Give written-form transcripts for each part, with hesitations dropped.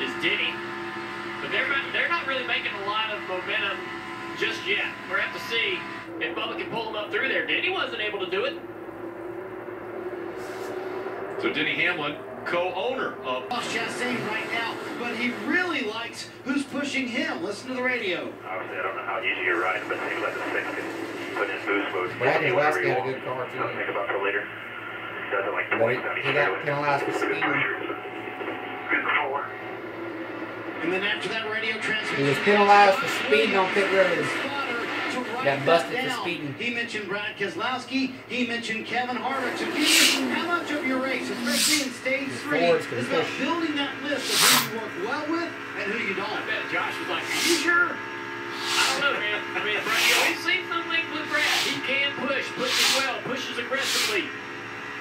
is Denny. But they're not really making a lot of momentum just yet. We're going to have to see if Bubba can pull them up through there. Denny wasn't able to do it. So Denny Hamlin, co-owner of Chastain right now, but he really likes who's pushing him. Listen to the radio. Obviously, I don't know how easy you're riding, but it seems like the 6 can put in boost mode. Brad West got a good car, too. I'll think about for later. Doesn't like the He got penalized for speeding. And then after that radio transmission, He was penalized for speeding on pit road. Got busted for speeding. He mentioned Brad Keselowski. He mentioned Kevin Harvick. So how much of your race, especially in stage 3, is about building that list of who you work well with and who you don't? I bet Josh was like, are you sure? I don't know, man. I mean, we've seen something with Brad. He can pushes well, pushes aggressively.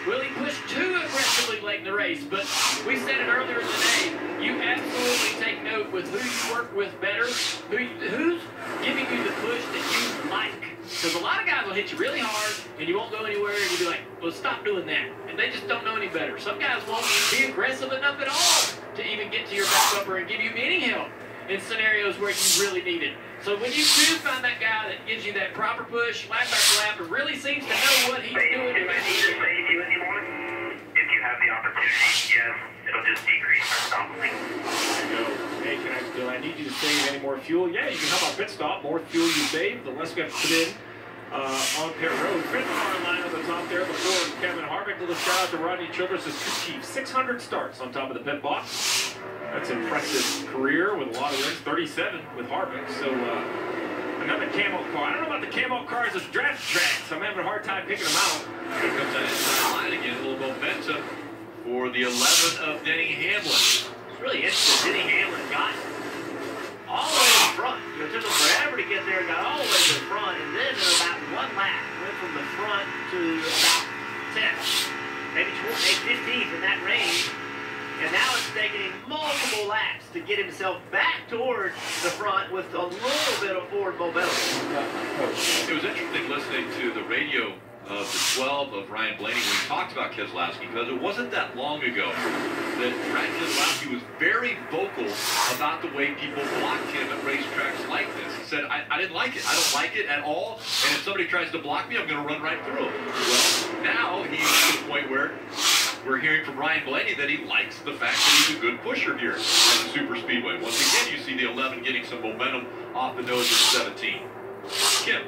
Will he push too aggressively late in the race? But we said it earlier in the day. You absolutely take note with who you work with better, who's giving you the push that you like. Because a lot of guys will hit you really hard, and you won't go anywhere, and you'll be like, well, stop doing that. And they just don't know any better. Some guys won't be aggressive enough at all to even get to your back bumper and give you any help in scenarios where you really need it. So when you do find that guy that gives you that proper push, lap after lap, and really seems to know what he's doing. If it needs to save you anymore, if you have the opportunity, yes, it'll just decrease our stumbling. There you go. Hey, do I need you to save any more fuel? Yeah, you can help our pit stop. More fuel you save, the less we have to put in on pit road. Fifth car line at the top there before Kevin Harvick. Little shout out to Rodney Childress, his crew chief. 600 starts on top of the pit box. That's an impressive career with a lot of wins. 37 with Harvick. So another camo car. I don't know about the camo cars as draft tracks. I'm having a hard time picking them out. Here comes that inside line again. A little momentum for the 11 of Denny Hamlin. It's really interesting. Denny Hamlin got all the way to the front. It took him forever to get there, got all the way to the front, and then in about one lap, went from the front to about 10th, maybe 15th in that range. And now it's taking multiple laps to get himself back towards the front with a little bit of forward momentum. It was interesting listening to the radio of the 12 of Ryan Blaney when he talked about Keselowski, because it wasn't that long ago that Brad Keselowski was very vocal about the way people blocked him at racetracks like this. He said, I didn't like it. I don't like it at all. And if somebody tries to block me, I'm going to run right through them. Well, now he's to the point where we're hearing from Ryan Blaney that he likes the fact that he's a good pusher here at the Super Speedway. Once again, you see the 11 getting some momentum off the nose of the 17. Kim.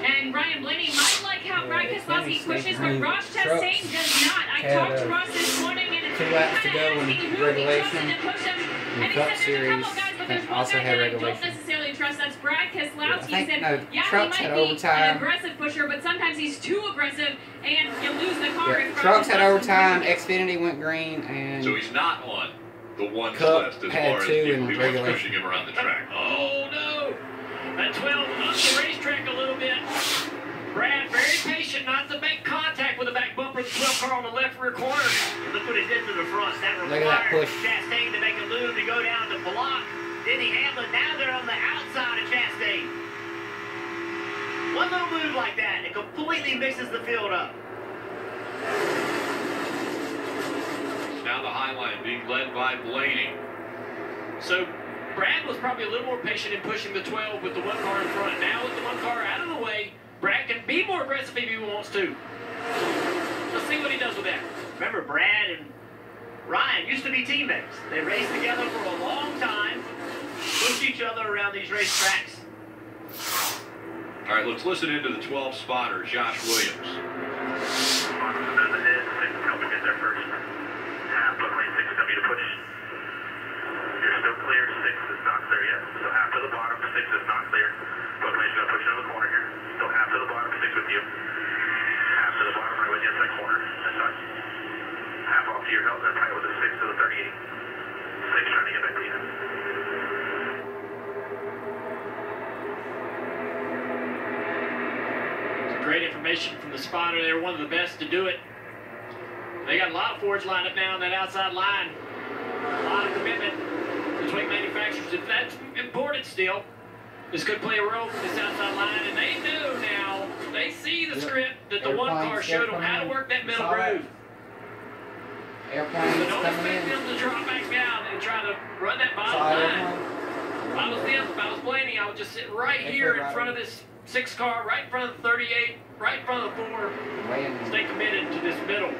And Ryan Blaney might like how Brad Keselowski pushes, but Ross Chastain does not. I talked to Ross this morning, and 2 laps to go in regulation. And he said there's a couple guys, but there's one guy that I don't necessarily trust. That's Brad Keselowski. He said, yeah, he might be an aggressive pusher, but sometimes he's too aggressive, and you lose the car. Yeah, Trucks had overtime, Xfinity went green, and so he's not on the ones Cup list as had far as 2 people in who are regulation. pushing him around the track. Oh, no. That 12 up the racetrack a little bit. Brad, very patient not to make contact with the back bumper of the 12 car on the left rear corner. And look what it did to the front. That required Chastain to make a move to go down to block Denny Hamlin. Now they're on the outside of Chastain. One little move like that, it completely mixes the field up. Now the high line being led by Blaney. So Brad was probably a little more patient in pushing the 12 with the 1 car in front. Now with the 1 car out of the way, Brad can be more aggressive if he wants to. Let's see what he does with that. Remember, Brad and Ryan used to be teammates. They raced together for a long time, pushed each other around these racetracks. All right, let's listen into the 12 spotter, Josh Williams. There's a hit. 6 help me get there first. Half, but lane 6 is going to be to push. You're still clear. 6 is not clear yet. So half to the bottom. 6 is not clear. But lane's going to push into the corner here. Still half to the bottom. 6 with you. Half to the bottom, right with you inside corner. That's right. Half off to your help. That's tight with the 6 to the 38. 6 trying to get back to you. Great information from the spotter. They're one of the best to do it. They got a lot of Fords lined up now on that outside line. A lot of commitment between manufacturers. If that's important still, this could play a role for this outside line. And they know now, they see the script that the 1 car showed them how to work that middle groove. Airplanes But don't coming expect in. them to drop back down and try to run that bottom line. If I was them, if I was Blaney, I would just sit right here in front of this 6 car, right in front of the 38, right in front of the 4. Stay committed to this middle.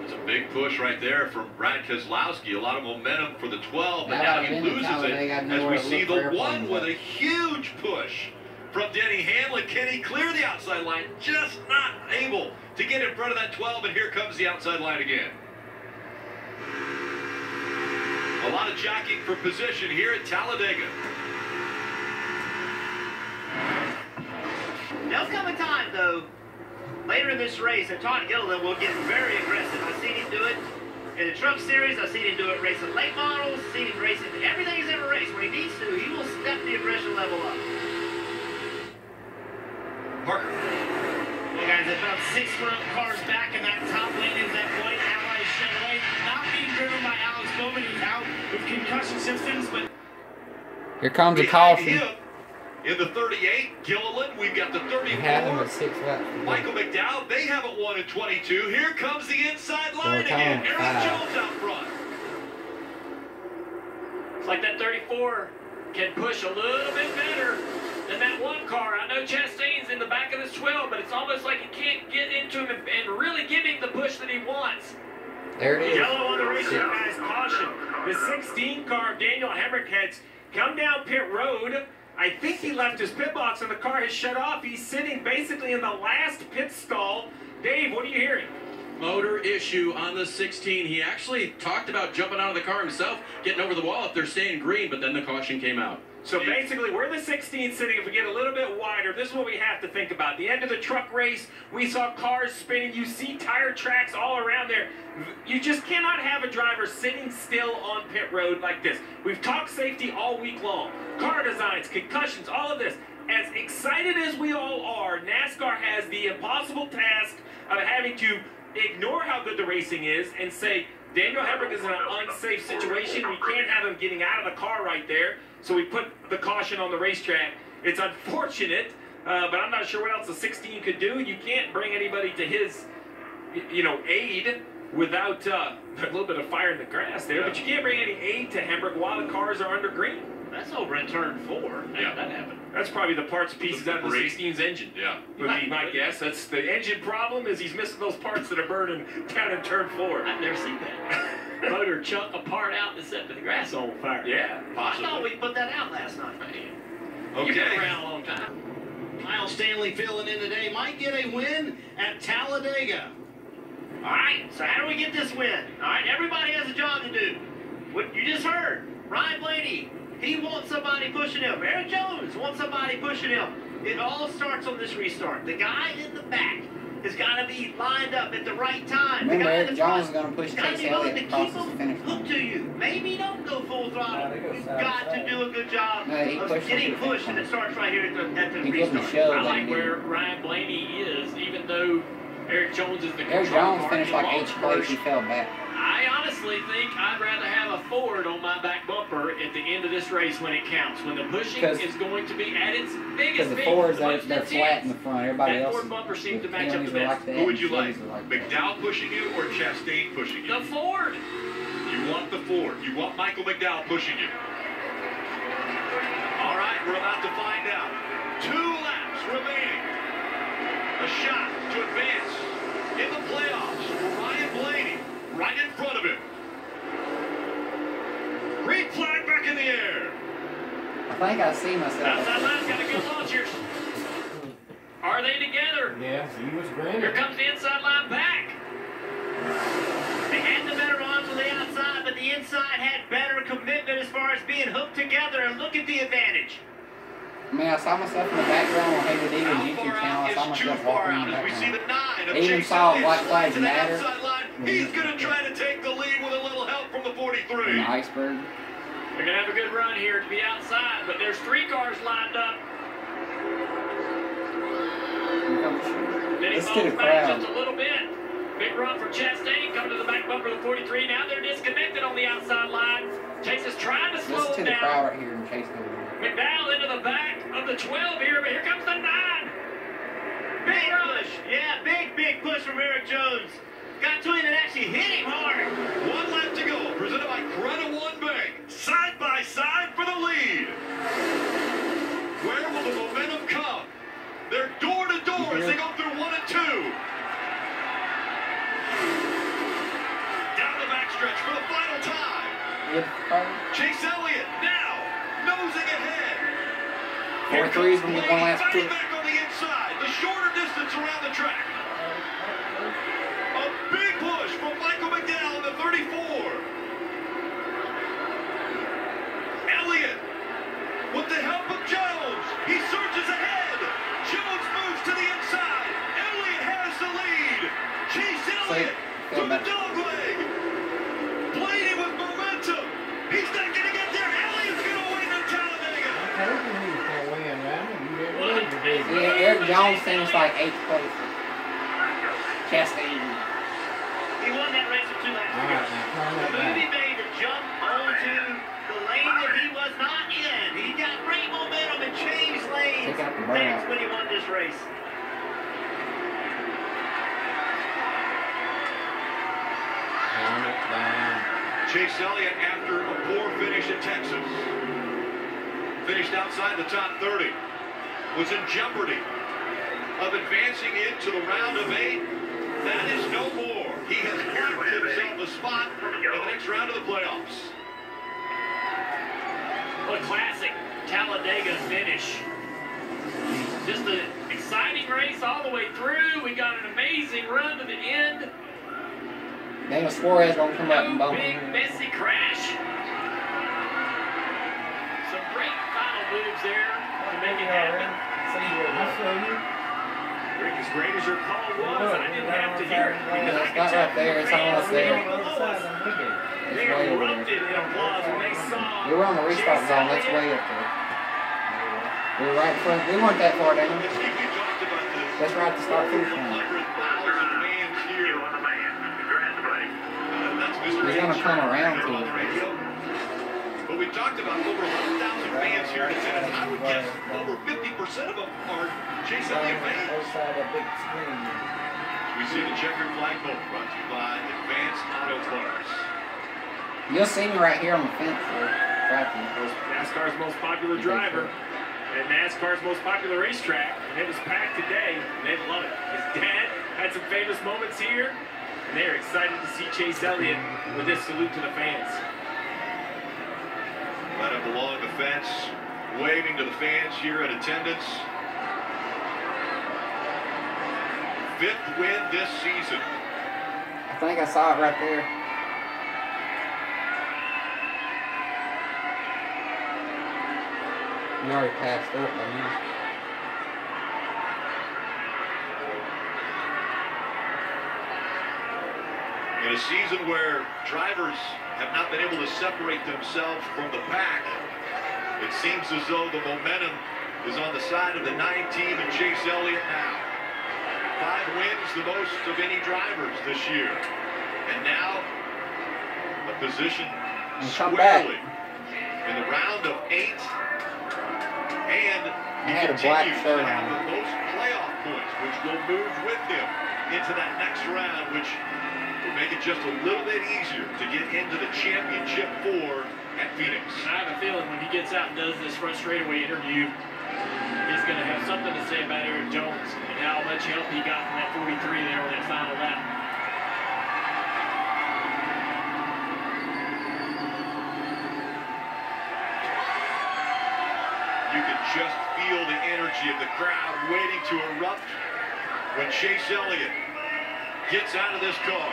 It's a big push right there from Brad Keselowski. A lot of momentum for the 12, but now he loses it as we see the 1 with a huge push from Denny Hamlin. Can he clear the outside line? Just not able to get in front of that 12, and here comes the outside line again. A lot of jockeying for position here at Talladega. There'll come a time, though, later in this race, that Todd Gilliland will get very aggressive. I've seen him do it in the Truck Series. I've seen him do it racing late models. I've seen him racing everything he's ever raced. When he needs to, he will step the aggression level up. Parker. Well, guys, about 6 cars back in that top lane is that white Ally Chevrolet. Not being driven by Alex Bowman. He's out with concussion symptoms, but... Here comes a caution. In the 38, Gilliland, we've got the 34. At 6 laps. Michael McDowell, they haven't won in 22. Here comes the inside line again. Eric Jones out front. It's like that 34 can push a little bit better than that 1 car. I know Chastain's in the back of this 12, but it's almost like he can't get into him and really give him the push that he wants. There it is. Yellow on the racetrack, guys. Caution. The 16 car, Daniel Hemrick, has come down pit road. I think he left his pit box and the car has shut off. He's sitting basically in the last pit stall. Dave, what are you hearing? Motor issue on the 16. He actually talked about jumping out of the car himself, getting over the wall if they're staying green, but then the caution came out. So basically, we're the 16 sitting. If we get a little bit wider, this is what we have to think about. The end of the truck race, we saw cars spinning. You see tire tracks all around there. You just cannot have a driver sitting still on pit road like this. We've talked safety all week long. Car designs, concussions, all of this. As excited as we all are, NASCAR has the impossible task of having to ignore how good the racing is and say, Daniel Hemrick is in an unsafe situation. We can't have him getting out of the car right there. So we put the caution on the racetrack. It's unfortunate, but I'm not sure what else the 16 could do. You can't bring anybody to his, aid without a little bit of fire in the grass there. Yeah. But you can't bring any aid to Hemrick while the cars are under green. That's over in turn 4. Yeah, that happened. That's probably the parts pieces out of the 16's engine. Yeah. Would be my guess. That's the engine problem, is he's missing those parts that are burning down in turn 4. I've never seen that. Motor chunk a part out and set the grass on fire. Yeah, possibly. I thought we put that out last night. Okay. You've been around a long time. Miles Stanley filling in today. Might get a win at Talladega. All right, so how do we get this win? All right, everybody has a job to do. What you just heard, Ryan Blaney, he wants somebody pushing him. Eric Jones wants somebody pushing him. It all starts on this restart. The guy in the back has got to be lined up at the right time. Remember, the guy Eric Jones is going to push Chase Elliott across to the keep finish him line. hooked to you. Maybe don't go full throttle. You've got to do a good job of pushed getting him to the pushed, and it starts right here at the He couldn't restart. show I that like he where did. Ryan Blaney is, even though Eric Jones is the Eric control Jones car. finished like 8th place. He fell back. I honestly think I'd rather have a Ford on my back bumper at the end of this race when it counts. When the pushing is going to be at its biggest. Because the Fords, they're flat in the front. Everybody else Ford bumper seems to match up the are best. like that. Who would you like? Like McDowell pushing you or Chastain pushing you? The Ford. You want the Ford. You want Michael McDowell pushing you. All right, we're about to find out. 2 laps remaining. A shot to advance in the playoffs for Ryan Blaney right in front of him. Green flag back in the air. I think I see myself. Outside line's got a good launchers. Are they together? Yeah, he was grand. Here comes the inside line back. They had the better arms on the outside, but the inside had better commitment as far as being hooked together. And look at the advantage. I mean, I saw myself in the background on Hayward Egan's YouTube channel. I saw Is too myself far walking out in the as we see background. the 9 of I even Chase saw Elliott Black slide Flags to the Matter. outside line. He's going to try to take the lead with a little help from the 43. In the iceberg. They're going to have a good run here to be outside, but there's 3 cars lined up. Then he Let's falls get a back crowd. just a little bit. Big run from Chastain, coming to the back bumper of the 43. Now they're disconnected on the outside line. Chase is trying to slow Listen to him the down. crowd right here and Chase Elliott. McDowell into the back of the 12 here, but here comes the 9. Big push. Yeah, big push from Eric Jones. got to him and actually hit him hard. One lap to go, presented by Credit One Bank. Side by side for the lead. Where will the momentum come? They're door to door as they go through 1 and 2. Down the backstretch for the final time. Chase Elliott now nosing ahead. 4-3 from the one last two. Fighting back on the inside, the shorter distance around the track. A big push from Michael McDowell in the 34. Elliott with the help of Jones. He surges ahead. Jones moves to the inside. Elliott has the lead. Chase Elliott from the dog leg. Blaney with momentum. He's not going to get there. Elliott's going to win in Talladega. Yeah, Eric Jones finished like 8th place. Chastain. He won that race with 2 laps to go. The movie made the jump onto the lane that he was not in. He got great momentum and changed lanes. That's when he won this race. Chase Elliott, after a poor finish at Texas, finished outside the top 30, was in jeopardy of advancing into the round of 8. That is no more. He has carved himself a spot in the next round of the playoffs. What a classic Talladega finish. Just an exciting race all the way through. We got an amazing run to the end. Daniel Suarez gonna come up and bump big, him. messy crash. Some great final moves there to make it happen. Rick, as great as your call was, I didn't have to hear it. Because I It's not right there, it's almost there. They erupted in applause when they saw. We were on the restart zone, that's way up there. We were right in front. We weren't that far down. That's right at the start finish line. He's gonna come around to it. But we talked about over 100,000 fans here in attendance. I would guess over 50% of them are Chase Elliott fans. We see the checkered flag pole brought to you by Advanced Auto Parts. You'll see me right here on the fence for tracking. NASCAR's most popular driver at NASCAR's most popular racetrack, and it was packed today. They love it. His dad had some famous moments here, and they're excited to see Chase Elliott with this salute to the fans. Right up along the fence, waving to the fans here at attendance. 5th win this season. I think I saw it right there. You already passed up by now. In a season where drivers have not been able to separate themselves from the pack, it seems as though the momentum is on the side of the 9 team and Chase Elliott now. 5 wins, the most of any drivers this year. And now, a position squarely in the round of 8. And he continues to have the most playoff points, which will move with him into that next round, which will make it just a little bit easier to get into the championship 4 at Phoenix. I have a feeling when he gets out and does this front straightaway interview, he's going to have something to say about Eric Jones and how much help he got from that 43 there on that final lap. You can just feel the energy of the crowd waiting to erupt when Chase Elliott gets out of this car.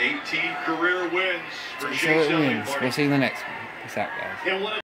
18 career wins for So Shea it Silly. wins. We'll see you in the next one. Peace out, guys.